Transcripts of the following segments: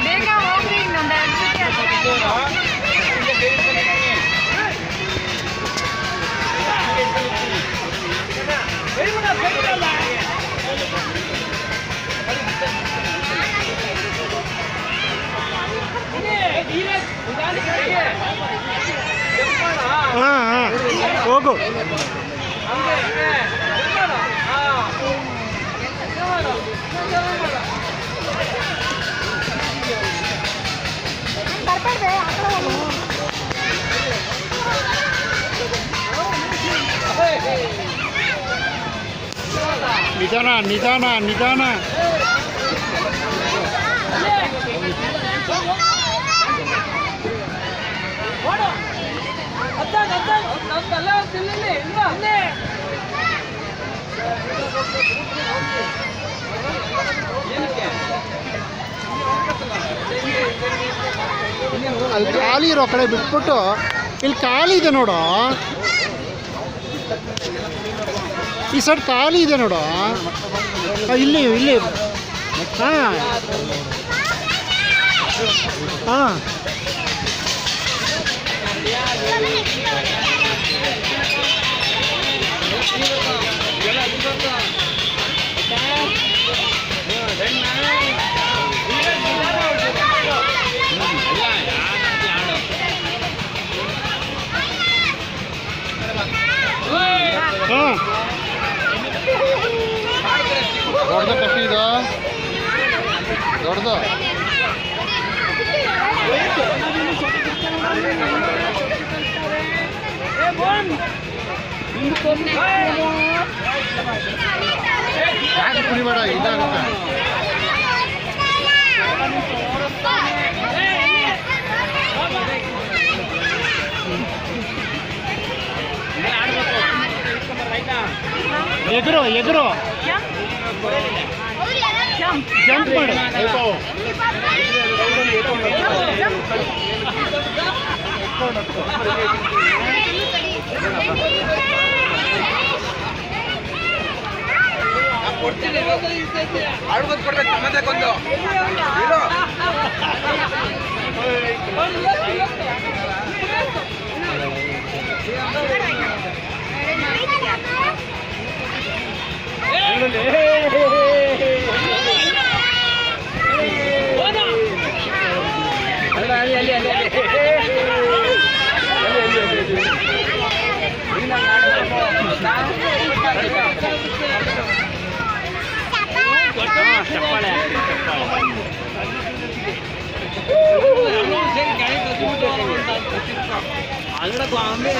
ಬೇಗ ಹೋಗ್ರಿ ಇನ್ನೊಂದು 2 ಹೋಗು. ನಿಧಾನ ನಿಧಾನ ನಿಧಾನ. ಅಲ್ಲಿ ಖಾಲಿ ಇರೋ ಕಡೆ ಬಿಟ್ಬಿಟ್ಟು ಇಲ್ಲಿ ಖಾಲಿ ಇದೆ ನೋಡು. ಈ ಸೈಡ್ ಖಾಲಿ ಇದೆ ನೋಡು. ಇಲ್ಲಿ ಇಲ್ಲಿ ಹಾಂ ಹಾಂ ಹಾಂ ದೊಡ್ಡದು ಕಟ್ಟಿ ಇದು ದೊಡ್ಡದು. ಯಾಕೆ ಕುಡಿಬೇಡ ಇದಾಗುತ್ತೆ. ಎಗರು ಎಗರು ಜಂಪ್ ಮಾಡು. ಆಡ್ಬೋದು ಕೊಡ್ಬೇಕು ನಮ್ಮದಕ್ಕೊಂದು ಅಂಗಡ ಬಾಂಬೆ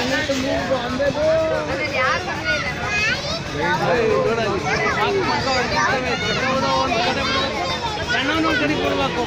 ಸಣ್ಣ ಕಡೆ ಕೊಡ್ಬೇಕು.